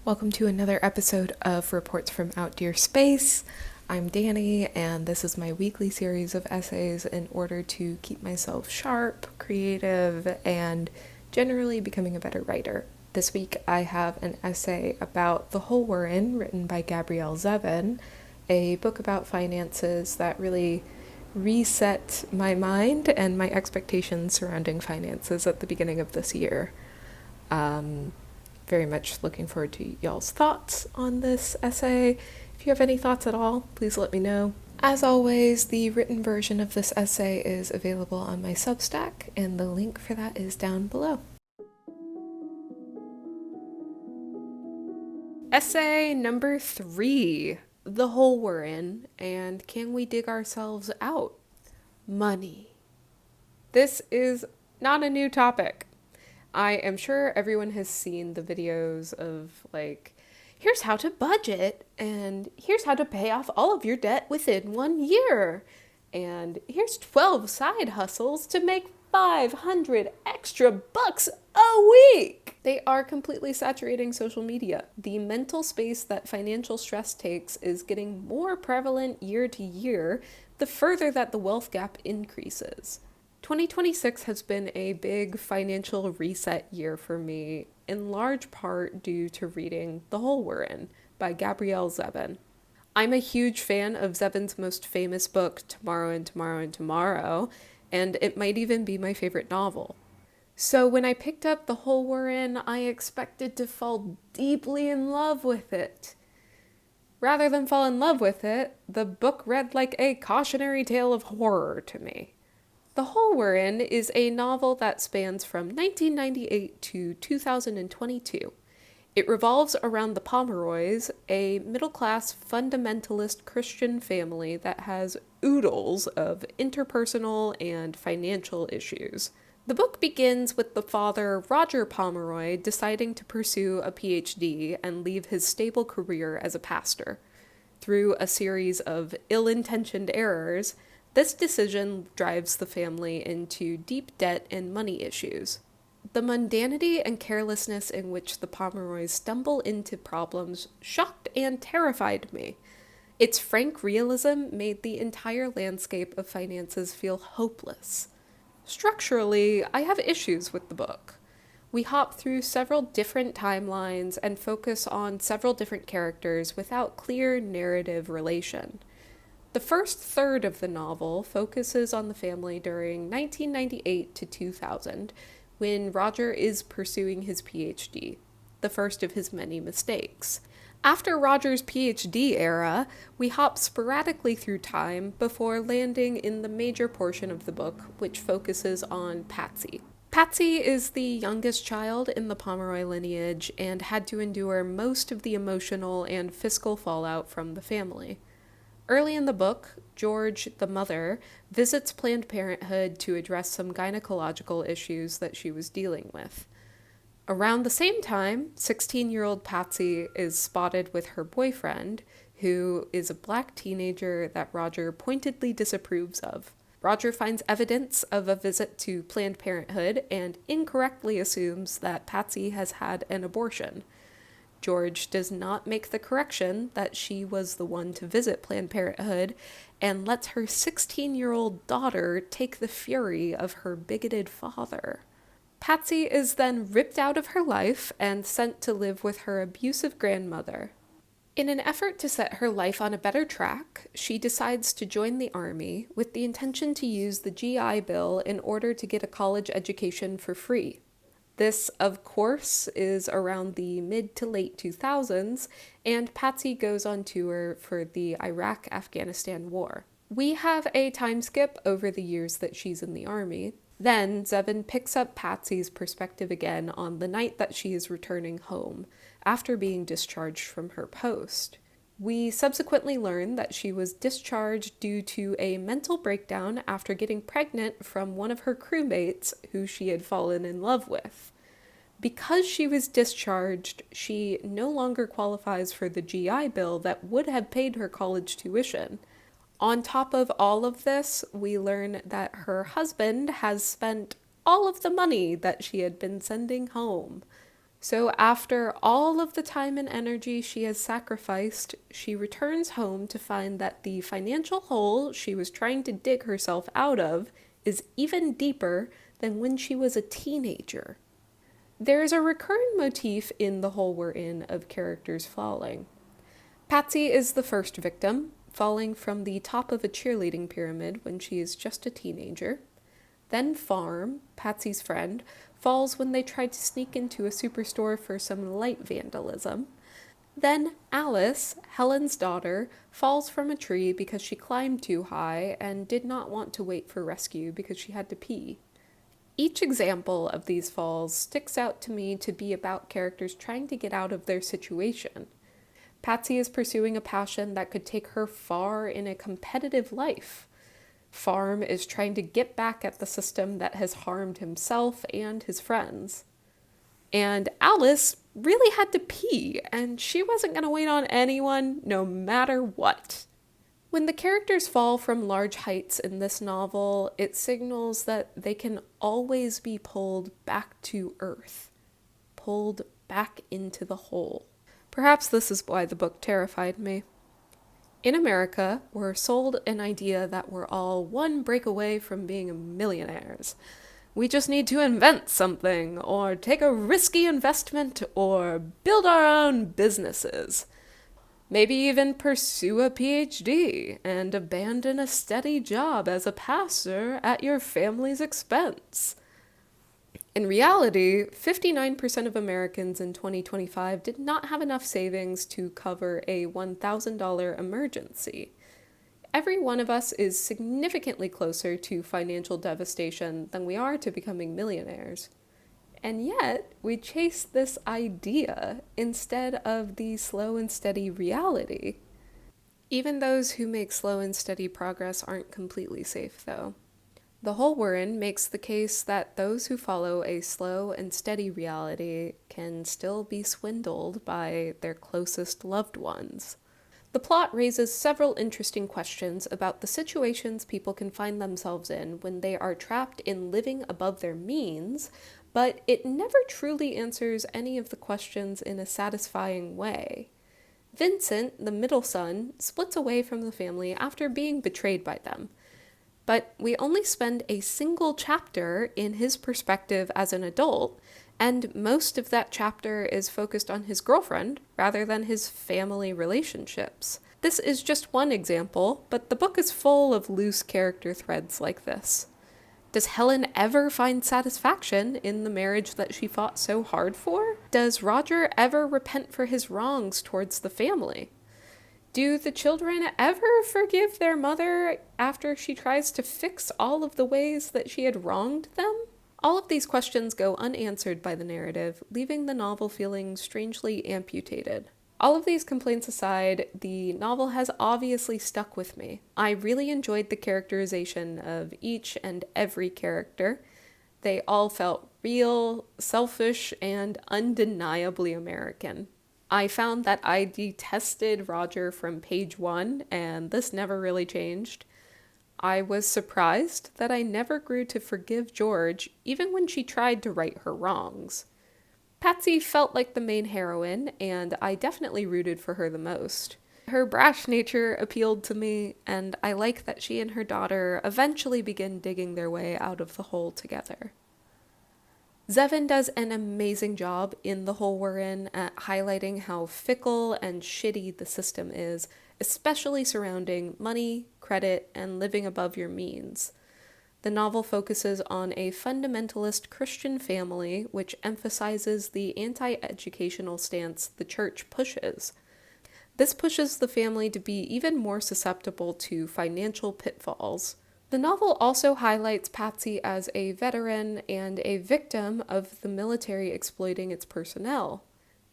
Welcome to another episode of Reports from Out Dear Space. I'm Danny, and this is my weekly series of essays in order to keep myself sharp, creative, and generally becoming a better writer. This week I have an essay about The Hole We're In, written by Gabrielle Zevin, a book about finances that really reset my mind and my expectations surrounding finances at the beginning of this year. Very much looking forward to y'all's thoughts on this essay. If you have any thoughts at all, please let me know. As always, the written version of this essay is available on my Substack, and the link for that is down below. Essay number 3, The Hole We're In, and Can We Dig Ourselves Out? Money. This is not a new topic. I am sure everyone has seen the videos of, here's how to budget, and here's how to pay off all of your debt within 1 year, and here's 12 side hustles to make 500 extra bucks a week. They are completely saturating social media. The mental space that financial stress takes is getting more prevalent year to year, the further that the wealth gap increases. 2026 has been a big financial reset year for me, in large part due to reading The Hole We're In by Gabrielle Zevin. I'm a huge fan of Zevin's most famous book, Tomorrow and Tomorrow and Tomorrow, and it might even be my favorite novel. So when I picked up The Hole We're In, I expected to fall deeply in love with it. Rather than fall in love with it, the book read like a cautionary tale of horror to me. The Hole We're In is a novel that spans from 1998 to 2022. It revolves around the Pomeroys, a middle-class fundamentalist Christian family that has oodles of interpersonal and financial issues. The book begins with the father, Roger Pomeroy, deciding to pursue a PhD and leave his stable career as a pastor. Through a series of ill-intentioned errors, this decision drives the family into deep debt and money issues. The mundanity and carelessness in which the Pomeroys stumble into problems shocked and terrified me. Its frank realism made the entire landscape of finances feel hopeless. Structurally, I have issues with the book. We hop through several different timelines and focus on several different characters without clear narrative relation. The first third of the novel focuses on the family during 1998 to 2000, when Roger is pursuing his PhD, the first of his many mistakes. After Roger's PhD era, we hop sporadically through time before landing in the major portion of the book, which focuses on Patsy. Patsy is the youngest child in the Pomeroy lineage and had to endure most of the emotional and fiscal fallout from the family. Early in the book, George, the mother, visits Planned Parenthood to address some gynecological issues that she was dealing with. Around the same time, 16-year-old Patsy is spotted with her boyfriend, who is a black teenager that Roger pointedly disapproves of. Roger finds evidence of a visit to Planned Parenthood and incorrectly assumes that Patsy has had an abortion. George does not make the correction that she was the one to visit Planned Parenthood and lets her 16-year-old daughter take the fury of her bigoted father. Patsy is then ripped out of her life and sent to live with her abusive grandmother. In an effort to set her life on a better track, she decides to join the army with the intention to use the GI Bill in order to get a college education for free. This, of course, is around the mid to late 2000s, and Patsy goes on tour for the Iraq-Afghanistan war. We have a time skip over the years that she's in the army. Then, Zevin picks up Patsy's perspective again on the night that she is returning home, after being discharged from her post. We subsequently learn that she was discharged due to a mental breakdown after getting pregnant from one of her crewmates who she had fallen in love with. Because she was discharged, she no longer qualifies for the GI Bill that would have paid her college tuition. On top of all of this, we learn that her husband has spent all of the money that she had been sending home. So after all of the time and energy she has sacrificed, she returns home to find that the financial hole she was trying to dig herself out of is even deeper than when she was a teenager. There is a recurring motif in The Hole We're In of characters falling. Patsy is the first victim, falling from the top of a cheerleading pyramid when she is just a teenager. Then Farm, Patsy's friend, falls when they tried to sneak into a superstore for some light vandalism. Then Alice, Helen's daughter, falls from a tree because she climbed too high and did not want to wait for rescue because she had to pee. Each example of these falls sticks out to me to be about characters trying to get out of their situation. Patsy is pursuing a passion that could take her far in a competitive life. Farm is trying to get back at the system that has harmed himself and his friends. And Alice really had to pee, and she wasn't going to wait on anyone, no matter what. When the characters fall from large heights in this novel, it signals that they can always be pulled back to earth, pulled back into the hole. Perhaps this is why the book terrified me. In America, we're sold an idea that we're all one break away from being millionaires. We just need to invent something, or take a risky investment, or build our own businesses. Maybe even pursue a PhD and abandon a steady job as a pastor at your family's expense. In reality, 59% of Americans in 2025 did not have enough savings to cover a $1,000 emergency. Every one of us is significantly closer to financial devastation than we are to becoming millionaires. And yet, we chase this idea instead of the slow and steady reality. Even those who make slow and steady progress aren't completely safe, though. The Hole We're In makes the case that those who follow a slow and steady reality can still be swindled by their closest loved ones. The plot raises several interesting questions about the situations people can find themselves in when they are trapped in living above their means, but it never truly answers any of the questions in a satisfying way. Vincent, the middle son, splits away from the family after being betrayed by them. But we only spend a single chapter in his perspective as an adult, and most of that chapter is focused on his girlfriend rather than his family relationships. This is just one example, but the book is full of loose character threads like this. Does Helen ever find satisfaction in the marriage that she fought so hard for? Does Roger ever repent for his wrongs towards the family? Do the children ever forgive their mother after she tries to fix all of the ways that she had wronged them? All of these questions go unanswered by the narrative, leaving the novel feeling strangely amputated. All of these complaints aside, the novel has obviously stuck with me. I really enjoyed the characterization of each and every character. They all felt real, selfish, and undeniably American. I found that I detested Roger from page 1, and this never really changed. I was surprised that I never grew to forgive George, even when she tried to right her wrongs. Patsy felt like the main heroine, and I definitely rooted for her the most. Her brash nature appealed to me, and I like that she and her daughter eventually begin digging their way out of the hole together. Zevin does an amazing job in The Hole We're In at highlighting how fickle and shitty the system is, especially surrounding money, credit, and living above your means. The novel focuses on a fundamentalist Christian family which emphasizes the anti-educational stance the church pushes. This pushes the family to be even more susceptible to financial pitfalls. The novel also highlights Patsy as a veteran and a victim of the military exploiting its personnel.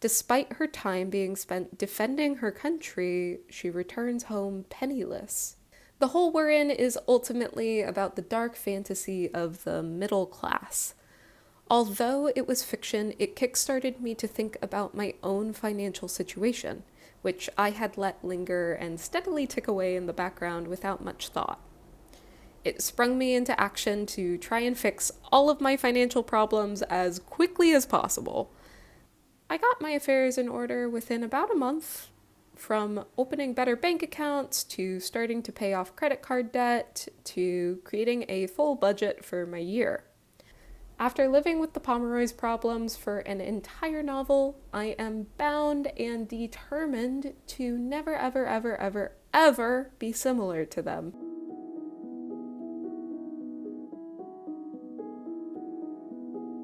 Despite her time being spent defending her country, she returns home penniless. The Hole We're In is ultimately about the dark fantasy of the middle class. Although it was fiction, it kickstarted me to think about my own financial situation, which I had let linger and steadily tick away in the background without much thought. It sprung me into action to try and fix all of my financial problems as quickly as possible. I got my affairs in order within about a month, from opening better bank accounts to starting to pay off credit card debt to creating a full budget for my year. After living with the Pomeroy's problems for an entire novel, I am bound and determined to never, ever, ever, ever, ever be similar to them.